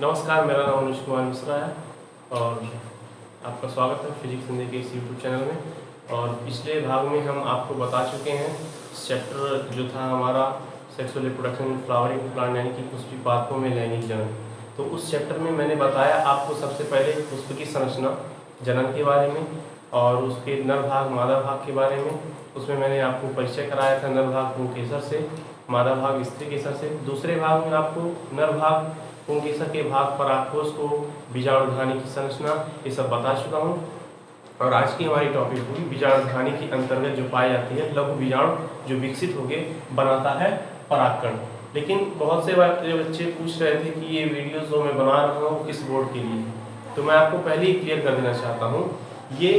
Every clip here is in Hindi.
नमस्कार, मेरा नाम अनुज कुमार मिश्रा है और आपका स्वागत है फिजिक्स हिंदी के इस यूट्यूब चैनल में। और पिछले भाग में हम आपको बता चुके हैं चैप्टर जो था हमारा sexual reproduction in flowering plant, यानी कि पुष्पी पादपों में लैंगिक जनन। तो उस चैप्टर में मैंने बताया आपको सबसे पहले पुष्प की संरचना, जनन के बारे में और उसके नर भाग मादा भाग के बारे में। उसमें मैंने आपको परिचय कराया था नर भाग पुंकेसर से, मादा भाग स्त्री केसर से। दूसरे भाग में आपको नर भाग पुंकेसर के भाग परागकोश को, बीजाणुधानी की संरचना, ये सब बता चुका हूँ। और आज की हमारी टॉपिक होगी बीजाणुधानी के अंतर्गत जो पाई जाती है लघु बीजाणु, जो विकसित होकर बनाता है परागकण। लेकिन बहुत से बच्चे पूछ रहे थे कि ये वीडियो जो मैं बना रहा हूँ किस बोर्ड के लिए, तो मैं आपको पहले ही क्लियर कर देना चाहता हूँ, ये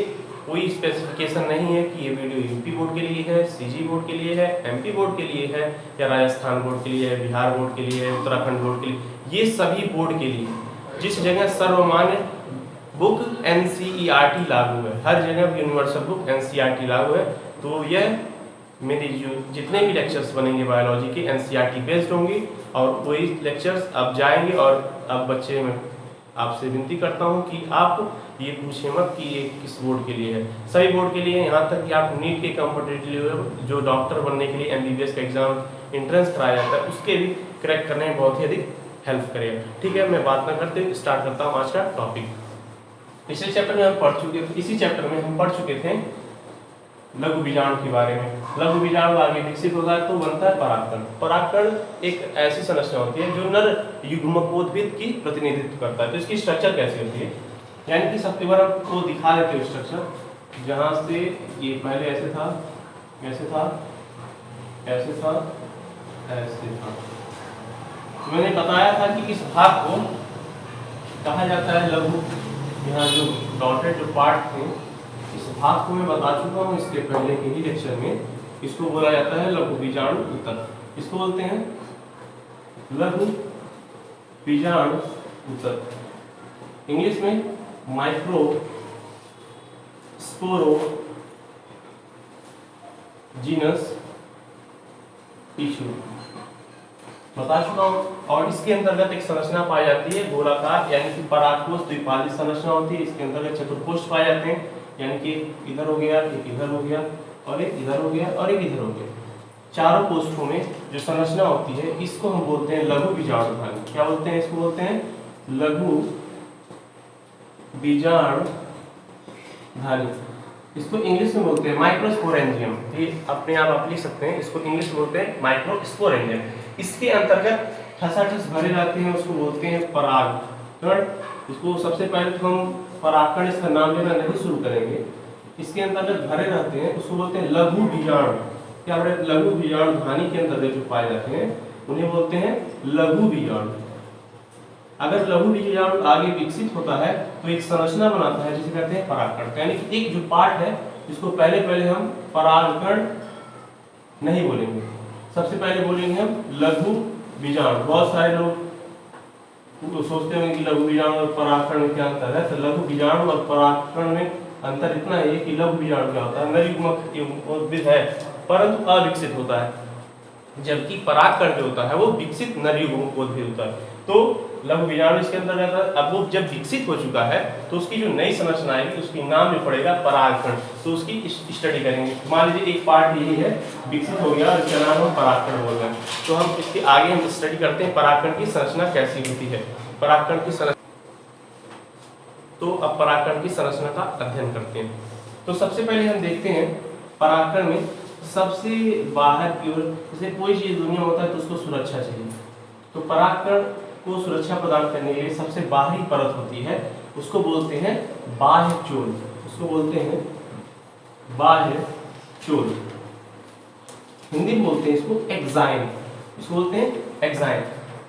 कोई स्पेसिफिकेशन नहीं है कि ये वीडियो यूपी बोर्ड के लिए है, सीजी बोर्ड के लिए है, एमपी बोर्ड के लिए है, या राजस्थान बोर्ड के लिए है, बिहार बोर्ड के लिए है, उत्तराखंड बोर्ड के लिए। ये सभी बोर्ड के लिए जिस जगह सर्वमान्य बुक NCERT लागू है, हर जगह यूनिवर्सल बुक NCERT लागू है, तो यह मेरे जो जितने भी लेक्चर्स बनेंगे बायोलॉजी के NCERT बेस्ड होंगे और वही लेक्चर्स अब जाएंगे। और अब बच्चे मैं आपसे विनती करता हूं कि आप ये पूछे मत कि ये किस बोर्ड के लिए है, सभी बोर्ड के लिए। यहाँ तक कि आप नीट के कॉम्पिटिटिव जो डॉक्टर बनने के लिए MBBS का एग्जाम एंट्रेंस कराया जाता है, उसके भी क्रैक करने में बहुत ही अधिक हेल्प करेगा। ठीक है, मैं बात ना करते हुए स्टार्ट करता हूँ आज का टॉपिक। पिछले चैप्टर में हम पढ़ चुके थे, इसी चैप्टर में हम पढ़ चुके थे लघु बीजाणु के बारे में। लघु बीजाणु आगे विकसित होता है तो बनता है परागकण। परागकण एक ऐसी संरचना होती है जो नर युग्मकोद्भिद की प्रतिनिधित्व करता है। तो इसकी स्ट्रक्चर कैसी होती है, यानी कि सबसे बार आपको दिखा देते हैं स्ट्रक्चर, जहां से ये पहले ऐसे था, ऐसे था, ऐसे था, ऐसे था। तो मैंने बताया था कि इस भाग को कहा जाता है लघु, यहाँ जो डॉटेड जो पार्ट थे इस भाग को मैं बता चुका हूँ इसके पहले के ही लेक्चर में। इसको बोला जाता है लघु बीजाणु ऊतक। इसको बोलते हैं लघु बीजाणु ऊतक, इंग्लिश में माइक्रो स्पोरोजीनस टिश्यू बता चुका हूँ। और इसके अंतर्गत एक संरचना पाई जाती है गोलाकार, यानी कि परागकोश द्विपाली संरचना होती है। इसके अंतर्गत चतुर्कोश पाए जाते हैं, यानी कि इधर हो गया, एक इधर हो गया, और एक इधर हो गया, और एक इधर हो गया। चारों कोष्ठों में जो संरचना होती है इसको हम बोलते हैं लघु बीजाणुधानी। क्या बोलते हैं इसको? बोलते हैं लघु बीजाणुधानी। इसको इंग्लिश में बोलते हैं माइक्रोस्पोरेंजियम। ये अपने आप लिख सकते हैं, इसको इंग्लिश में बोलते हैं माइक्रोस्पोरेंजियम। इसके अंतर्गत ठसाठस भरे रहते हैं, उसको बोलते हैं परागकण। इसको सबसे पहले तो हम परागकण इसका नाम लेना नहीं शुरू करेंगे। इसके अंतर्गत भरे रहते हैं उसको बोलते हैं लघु बीजाणु। क्या बोले? लघु बीजाणुधानी के अंतर्गत जो पाए जाते हैं उन्हें बोलते हैं लघु बीजाणु। अगर लघु बीजाणु आगे विकसित होता है तो एक संरचना बनाता है जिसे कहते हैं परागकण। यानी कि एक जो पार्ट है इसको पहले हम परागकण नहीं बोलेंगे, सबसे पहले बोलेंगे हम लघु बीजाणु। बहुत सारे लोग तो सोचते हैं कि लघु बीजाणु और परागकण में क्या अंतर है। तो लघु बीजाणु और परागकण में अंतर इतना है कि लघु बीजाणु क्या होता है, नर युग्मकोद्भिद है परंतु अविकसित होता है, जबकि परागकण जो होता है वो विकसित नर युग्मकोद्भिद होता है। तो लघु बीजाणु इसके अंदर रहता है। अब वो जब विकसित हो चुका है तो उसकी जो नई संरचना आएगी उसकी नाम जो पड़ेगा परागकण। तो उसकी स्टडी करेंगे। मान लीजिए एक पार्ट यही है, विकसित हो गया और इसका नाम हम परागकण बोल रहे हैं, तो हम इसके आगे हम स्टडी करते हैं परागकण की संरचना कैसी होती है। परागकण की संरचना, तो अब परागकण की संरचना का अध्ययन करते हैं। तो सबसे पहले हम देखते हैं परागकण में सबसे बाहर की ओर, जैसे कोई चीज दुनिया होता है तो उसको सुरक्षा चाहिए। तो परागकण को सुरक्षा प्रदान करने के लिए सबसे बाहरी परत होती है, उसको बोलते हैं बाह्य चोल। उसको बोलते हैं बाह्य चोल, हिंदी में बोलते हैं इसको एक्साइन। इसको बोलते हैं एक्साइन।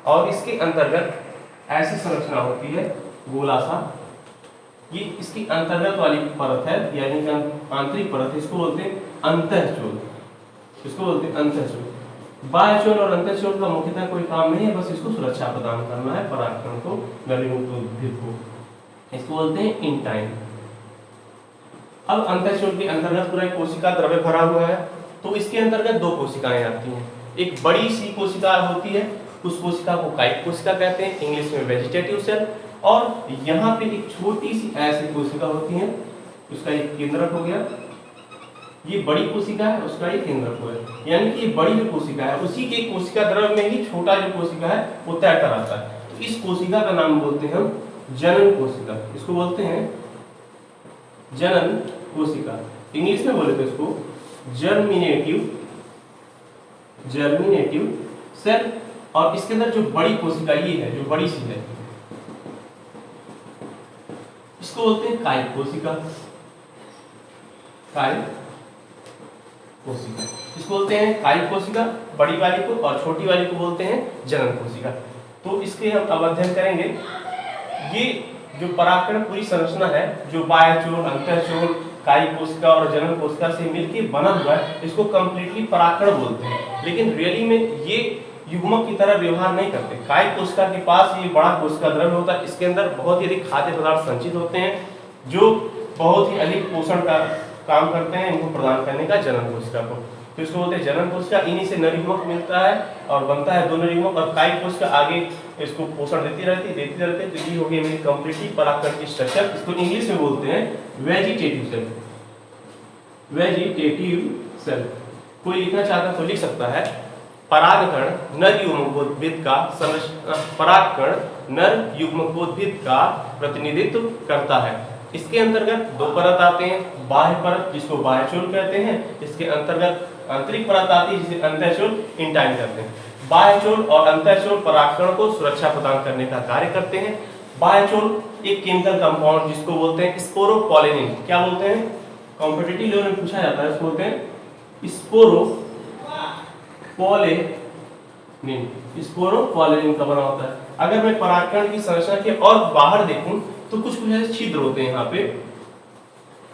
और इसके अंतर्गत ऐसी संरचना होती है गोला सा, ये इसकी अंतर्गत वाली परत है, यानी कि आंतरिक परत है, इसको बोलते हैं अंतःचोल। इसको बोलते हैं अंतःचोल। बाह्य चोल और अंतःचोल का मुख्यतः कोई काम नहीं है, बस इसको सुरक्षा प्रदान करना है परागकण को, नर युग्मकोद्भिद को। इसको बोलते हैं इंटाइन। अब अंतःचोल के अंतर्गत पूरा कोशिका द्रव्य भरा हुआ है, तो इसके अंतर्गत दो कोशिकाएं आती हैं। एक बड़ी सी कोशिका होती है उस कोशिका को कायिक कोशिका कहते हैं, इंग्लिश में वेजिटेटिव सेल। और यहाँ पे एक छोटी सी ऐसी कोशिका होती है, उसका एक केंद्रक हो गया, ये बड़ी कोशिका है, उसका एक केंद्रक हो गया, यानी कि ये बड़ी जो कोशिका है उसी के कोशिका द्रव्य में ही छोटा जो कोशिका है वो तैरता रहता है। तो इस कोशिका का नाम बोलते हैं हम जनन कोशिका, इसको बोलते हैं जनन कोशिका। इंग्लिश में बोले तो इसको जर्मिनेटिव सेल। और इसके अंदर जो बड़ी कोशिका ये है, जो बड़ी सी है, इसको बोलते हैं कायिक कोशिका, कायिक कोशिका, इसको बोलते हैं कायिक कोशिका बड़ी वाली को, और छोटी वाली को बोलते हैं जनन कोशिका। तो इसके हम अब अध्ययन करेंगे। ये जो परागकण पूरी संरचना है, जो बाह्यचोल, अंतःचोल, कायिक कोशिका और जनन कोशिका से मिलकर बना हुआ है, इसको कंप्लीटली परागकण बोलते हैं। लेकिन रियली में ये युग्मक की तरह व्यवहार नहीं करते। कायिक कोशिका के पास ये बड़ा कोशिका द्रव्य होता है, इसके अंदर बहुत ही अधिक खाद्य पदार्थ संचित होते हैं जो बहुत ही अधिक पोषण का काम करते हैं इनको प्रदान करने का जनन कोशिका को। तो इसको बोलते हैं जनन कोशिका। इन्हीं से नर युग्मक मिलता है और बनता है दो नर युग्मक, और कायिक कोशिका आगे इसको पोषण देती रहती है। तो ये हो गई मेरी कंप्लीटली परागकण की स्ट्रक्चर। इसको इंग्लिश में बोलते हैं वेजिटेटिव सेल, वेजिटेटिव सेल। कोई लिखना चाहता तो लिख सकता है परागकण नर युग्मकोद्भिद का परागकण नर युग्मकोद्भिद का प्रतिनिधित्व करता है। इसके अंतर्गत दो परत आते हैं, बाह्य परत जिसको बाह्यचोल कहते हैं, इसके अंतर्गत आंतरिक परत आती है जिसे अंतःचोल इंटाइन कहते हैं। बाह्यचोल और अंतःचोल परागकण को सुरक्षा प्रदान करने का कार्य करते हैं। बाह्यचोल एक केमिकल कंपाउंड जिसको बोलते हैं स्पोरोपोलिनिन, क्या बोलते हैं, कॉम्पिटिटिव लेवल में पूछा जाता है, इसको बोलते हैं स्पोरोपोलिनिन का बना होता है। अगर मैं परागकण की संरचना के और बाहर देखूं तो कुछ ऐसे छिद्र होते हैं यहाँ पे।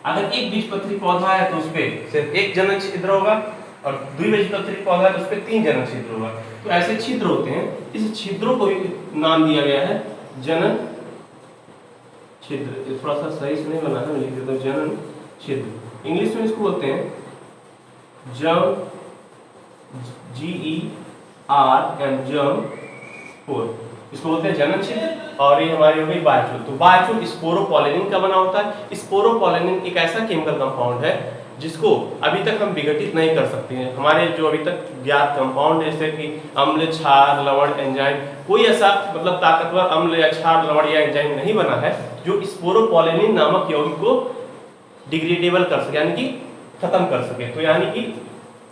अगर एक बीजपत्री पौधा है तो उसपे सिर्फ एक जनन छिद्र होगा, और द्विबीजपत्री पौधा है तो उसपे 3 जनन छिद्र होगा। तो ऐसे छिद्र होते हैं, इस छिद्रों को भी नाम दिया गया है जनन छिद्र। थोड़ा सा सही से नहीं बना है, लिख देता हूं जनन छिद्र। इंग्लिश में इसको बोलते हैं जर्म, GERM, इसको बोलते हैं जनन छिद्र। और ये हमारी हो गई बाह्यचोल। तो बाह्यचोल स्पोरोपोलिनिन का बना होता है। स्पोरोपोलिनिन एक ऐसा केमिकल कंपाउंड है जिसको अभी तक हम विघटित नहीं कर सकते हैं। हमारे जो अभी तक ज्ञात कंपाउंड जैसे कि अम्ल, क्षार, लवण, एंजाइम, कोई ऐसा मतलब ताकतवर अम्ल या क्षार, लवण या एंजाइम नहीं बना है जो स्पोरोपोलिनिन नामक यौगिक को डिग्रेडेबल कर सके, यानी कि खत्म कर सके। तो यानी कि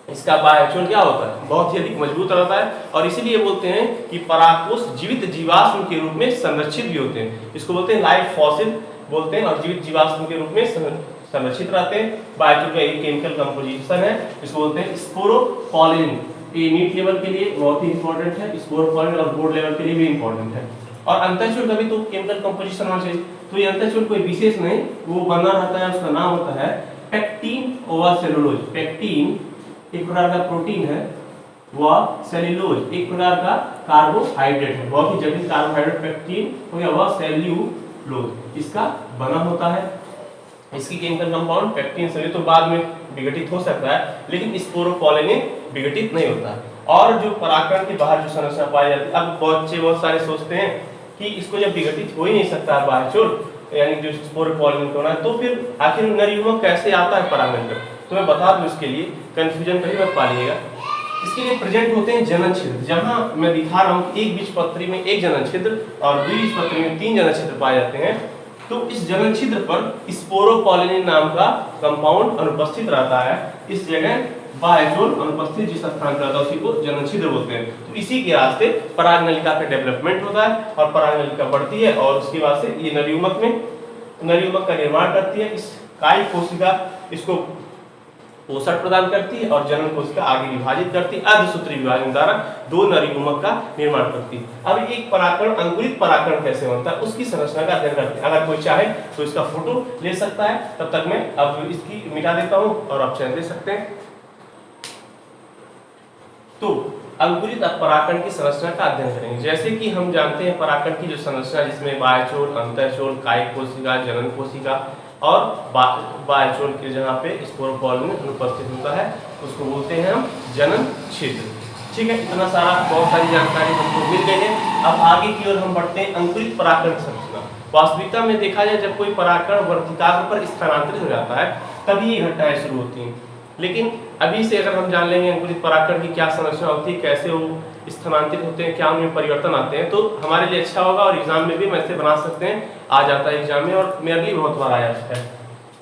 इसका बाह्यचोल क्या होता है, बहुत ही अधिक मजबूत रहता है। और इसीलिए बोलते हैं कि परागकोश जीवित जीवाश्म के रूप में संरक्षित भी होते हैं। इसको बोलते हैं लाइव फॉसिल बोलते हैं, और जीवित जीवाश्म के रूप में संरक्षित रहते हैं। बाह्यचोल का एक केमिकल कंपोजिशन है, इसको बोलते हैं स्पोरोपोलिनिन। ये नीट लेवल के लिए बहुत ही इंपॉर्टेंट है स्पोरोपोलिनिन, और बोर्ड लेवल के लिए भी इंपॉर्टेंट है। और अंतःचोल का भी तो केमिकल कंपोजिशन होना चाहिए। तो ये अंतःचोल कोई विशेष नहीं, वो बना रहता है, उसका नाम होता है पेक्टिन ओवर सेलुलोज। पेक्टिन एक प्रकार का प्रोटीन है, वह सेल्यूलोज एक प्रकार का कार्बोहाइड्रेट है, बहुत ही जटिल कार्बोहाइड्रेट पेक्टिन हो गया, वह सेल्यूलोज इसका बना होता है। इसकी केमिकल कंपाउंड पेक्टिन से तो बाद में विघटित हो सकता है, लेकिन स्पोरोपोलिनिन विघटित नहीं होता है। और जो परागकण के बाहर जो संरचना पाई जाती है, अब बच्चे बहुत सारे सोचते हैं कि इसको जब विघटित हो ही नहीं सकता है बाह्यचोल, यानी जो स्पोरोपोलिनिन होना है, तो फिर आखिर नर युग्मक कैसे आता है परागण में। तो मैं बता दूं, इसके लिए कंफ्यूजन कहीं मत पालिएगा। इसके लिए प्रेजेंट होते हैं जनन छिद्र, जहां मैं दिखा रहा हूं एक बीजपत्री में एक जनन छिद्र और द्विबीजपत्री में 3 जनन छिद्र पाए जाते हैं। तो इस जनन छिद्र पर स्पोरोपोलिनिन नाम का कंपाउंड अनुपस्थित रहता है। इस जगह बाह्यचोल अनुपस्थित जिस स्थान पर रहता है उसी को जनन छिद्र बोलते हैं। तो इसी के रास्ते परागनलिका का डेवलपमेंट होता है और परागनलिका बढ़ती है, और उसके बाद से ये नर युग्मक में नर युग्मक का निर्माण करती है। इस कायिक कोशिका इसको पोषण प्रदान करती है और जनन कोशिका आगे विभाजित करती है। अर्धसूत्री विभाजन द्वारा 2 नर युग्मक का निर्माण करती है। अब एक परागकण अंकुरित परागकण कैसे बनता है उसकी संरचना का अध्ययन करते हैं। अगर कोई चाहे तो इसका फोटो ले सकता है, तब तक मैं अब इसकी मिटा देता हूं और आप चयन दे सकते हैं। तो अंकुरित परागकण की संरचना का अध्ययन करेंगे। जैसे कि हम जानते हैं परागकण की जो संरचना, जिसमें बाह्यचोल, अंतःचोल, कायिक कोशिका, जनन कोशिका और बाह्यचोल के जहाँ पे स्पोरोपोलिनिन अनुपस्थित होता है उसको बोलते हैं हम जनन छिद्र। ठीक है, इतना सारा बहुत सारी जानकारी हमको मिल गई है। अब आगे की ओर हम बढ़ते हैं अंकुरित परागकण संरचना। वास्तविकता में देखा जाए जब कोई परागकण वर्तिकाग्र पर स्थानांतरित हो जाता है तभी ये घटनाएं शुरू होती हैं। लेकिन अभी से अगर हम जान लेंगे अंकुरित परागकण की क्या संरचना होती है, कैसे वो स्थानांतरित होते हैं, क्या उनमें परिवर्तन आते हैं, तो हमारे लिए अच्छा होगा और एग्जाम में भी हम ऐसे बना सकते हैं, आ जाता है एग्जाम में और मेरे लिए बहुत बार आया है।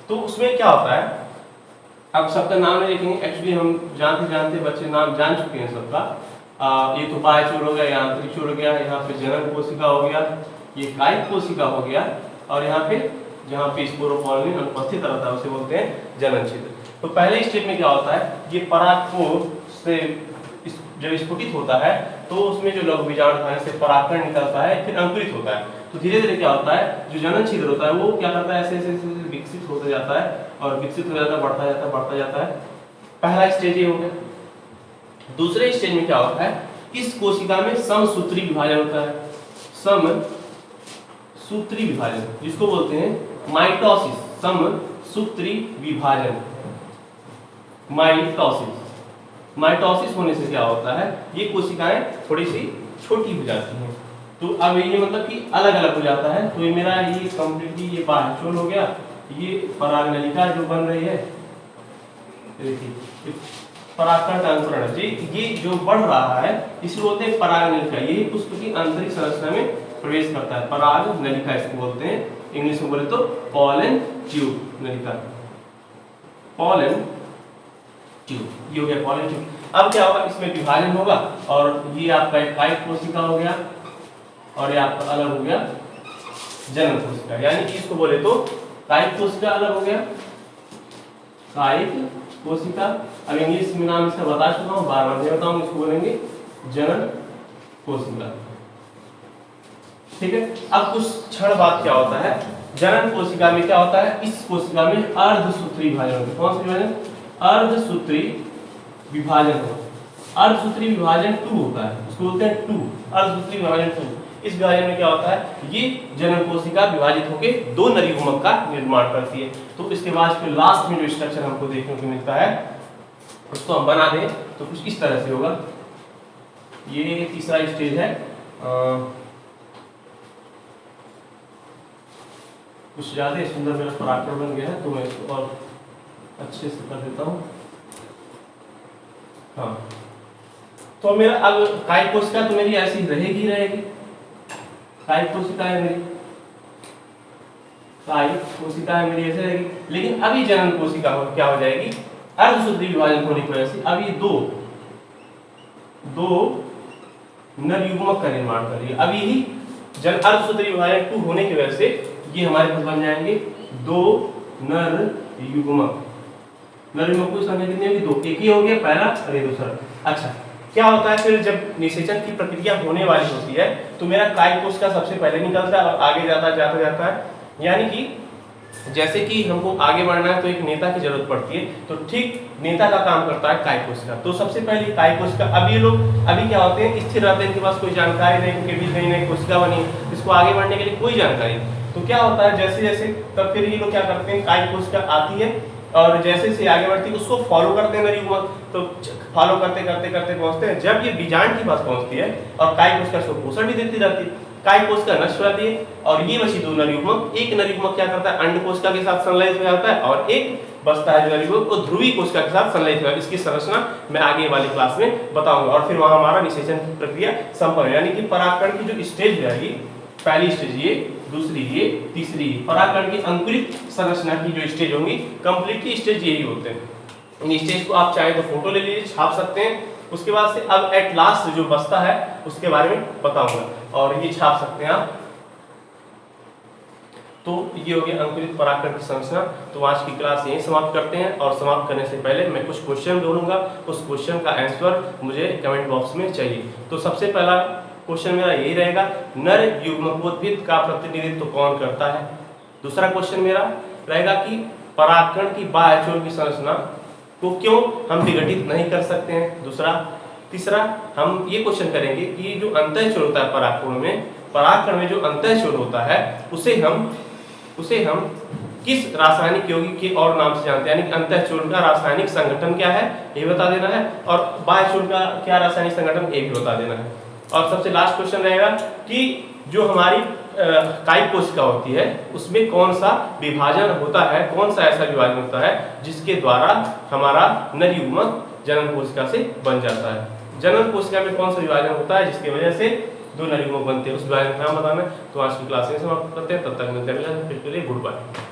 तो उसमें क्या होता है, अब सबका नाम नहीं लिखेंगे, एक्चुअली हम जानते बच्चे नाम जान चुके हैं सबका। ये तो बाह्यचूल हो गया, यहाँ आंतरिक चूल हो गया, यहाँ पे जनन कोशिका हो गया, ये कायिक कोशिका हो गया, और यहाँ पे जहाँ पे स्पोरोपोलिन अनुपस्थित रहता है उसे बोलते हैं जनन छिद्र। तो पहले स्टेप में क्या होता है, ये परागकोश से जब स्फुटित होता है तो उसमें जो लघु बीजाणु खाने से परागकण निकलता है, फिर अंकुरित होता है। तो धीरे धीरे क्या होता है, जो जनन छिद्र होता है वो क्या करता है, ऐसे ऐसे विकसित होता जाता है और विकसित हो जाता है, बढ़ता जाता है। पहला स्टेज ये हो गया। दूसरे स्टेज में क्या होता है, इस कोशिका में समसूत्री विभाजन होता है। समसूत्री विभाजन जिसको बोलते हैं माइटोसिस, समसूत्री विभाजन, माइटोसिस होने से क्या होता है, ये कोशिकाएं थोड़ी सी छोटी हो जाती हैं। तो अब ये मतलब कि अलग अलग हो जाता है। तो ये मेरा ये कंप्लीटली ये बाह्यचूल हो गया, ये परागनलिका जो बन रही है, देखिए परागकण का अंकुरण है, ये जो बढ़ रहा है इसे बोलते हैं परागनलिका। यही पुष्प की आंतरिक संरचना में प्रवेश करता है, परागनलिका इसको बोलते हैं, इंग्लिश में बोले तो पॉलन ट्यूब नलिका, पॉलन ट्यूब, ये हो गया पॉलन ट्यूब। अब क्या होगा, इसमें विभाजन होगा और ये आपका एक कायिक कोशिका हो गया और ये आपका अलग हो गया जनन कोशिका, यानी कि इसको बोले तो कायिक कोशिका अलग हो गया, कायिक कोशिका। अब इंग्लिश में नाम इसका बता चुका हूँ, बार बार नहीं बताऊंगा, इसको बोलेंगे जनन कोशिका। ठीक है, अब कुछ क्षण बाद क्या होता है, जनन कोशिका में क्या होता है, इस कोशिका में अर्धसूत्री विभाजन होता है। कौन सा विभाजन, अर्धसूत्री विभाजन होता है। अर्धसूत्री विभाजन 2 होता है, उसको बोलते हैं 2, अर्धसूत्री विभाजन 2। इस विभाजन में क्या होता है, ये जनन कोशिका विभाजित होकर 2 नरीगुमक का निर्माण करती है। तो इसके बाद फिर लास्ट में जो स्ट्रक्चर हमको देखने को मिलता है उसको हम बना दें तो कुछ इस तरह से होगा। ये तीसरा स्टेज है, कुछ ज्यादा सुंदर मेरा परागकण बन गया है तो मैं इसको और अच्छे से कर देता हूँ। हाँ, तो मेरा अब कायिक कोशिका तो मेरी ऐसी रहेगी, कायिक कोशिका है मेरी, कायिक कोशिका है मेरी ऐसे रहेगी। लेकिन अभी जनन कोशिका क्या हो जाएगी, अर्धसूत्री विभाजन होने की वजह से अब ये दो नर युग्मक का निर्माण करेगी। अब यही अर्धसूत्री विभाजन 2 होने की वजह से ये हमारे पास बन जाएंगे 2 नर युग्मक। नर युग्मक की संख्या कितनी होगी, 2, एक ही हो गया पहला और ये दूसरा। अच्छा, क्या होता है फिर जब निषेचन की प्रक्रिया होने वाली होती है तो मेरा कायिक कोशिका सबसे पहले निकलता है और आगे जाता है। यानी कि जैसे कि हमको आगे बढ़ना है तो एक नेता की जरूरत पड़ती है, तो ठीक नेता का काम करता है कायिक कोशिका। तो सबसे पहले कायिक कोशिका, अब ये लोग अभी क्या होते हैं, स्थिर रहते हैं, इनके पास कोई जानकारी नहीं, क्योंकि बीच में नई कोशिका बनी, इसको आगे बढ़ने के लिए कोई जानकारी। तो क्या होता है, जैसे जैसे तब फिर ये लोग क्या करते हैं, कायिक कोशिका आती है और जैसे जैसे आगे बढ़ती है उसको फॉलो करते हैं नरीगुमक, तो फॉलो करते पहुंचते हैं। जब ये बीजांड के पास पहुंचती है और कायिक कोशिका उसको पोषण भी देती रहती है, कायिक कोशिका नष्ट हो जाती है और ये बची 2 नरयुग्मक। एक नरयुग्मक क्या करता है, अंड कोशिका के साथ संलयित हो जाता है और एक बचता है जो नरयुग्मक वो ध्रुवी कोशिका के साथ संलयित हो जाता है। इसकी संरचना मैं आगे वाली क्लास में बताऊंगा और फिर वहां हमारा निषेचन की प्रक्रिया संपन्न है। यानी कि परागकण की जो स्टेज रहेगी, पहली स्टेज ये, दूसरी ये, तीसरी ये, परागकण की अंकुरित संरचना की जो स्टेज होंगी, कंप्लीटली स्टेज यही होते हैं। इन स्टेज को आप चाहे तो फोटो ले लीजिए, छाप सकते हैं। उसके बाद से अब एट लास्ट जो बचता है उसके बारे में बताऊंगा और ये छाप सकते हैं आप। तो ये हो गया अंकुरित परागकण की संरचना। तो आज की क्लास यहीं समाप्त करते हैं और समाप्त करने से पहले मैं कुछ क्वेश्चन बोलूंगा, उस क्वेश्चन का आंसर मुझे कमेंट बॉक्स में चाहिए। तो सबसे पहला क्वेश्चन मेरा यही रहेगा, नर युग्मकोद्भिद का प्रतिनिधित्व कौन करता है। दूसरा क्वेश्चन मेरा रहेगा कि परागकण की बाह्यचोल की संरचना को क्यों हम विघटित नहीं कर सकते हैं। तीसरा हम ये क्वेश्चन करेंगे कि जो अंतःचोल होता है परागकण में जो अंतःचोल होता है उसे हम किस रासायनिक यौगिक के और नाम से जानते हैं, यानी कि अंतःचूर्ण का रासायनिक संगठन क्या है ये बता देना है, और बाह्यचूर्ण का क्या रासायनिक संगठन ये भी बता देना है। और सबसे लास्ट क्वेश्चन रहेगा कि जो हमारी कायिक कोशिका होती है उसमें कौन सा विभाजन होता है, कौन सा ऐसा विभाजन होता है जिसके द्वारा हमारा नर युग्मक जनन कोशिका से बन जाता है। जनन कोशिका में कौन सा विभाजन होता है जिसकी वजह से दो नर युग्मक बनते हैं, उस विभाजन का नाम बताना है। तो आज की क्लास में समाप्त करते हैं, तब तक मिलते हैं, गुड बाय।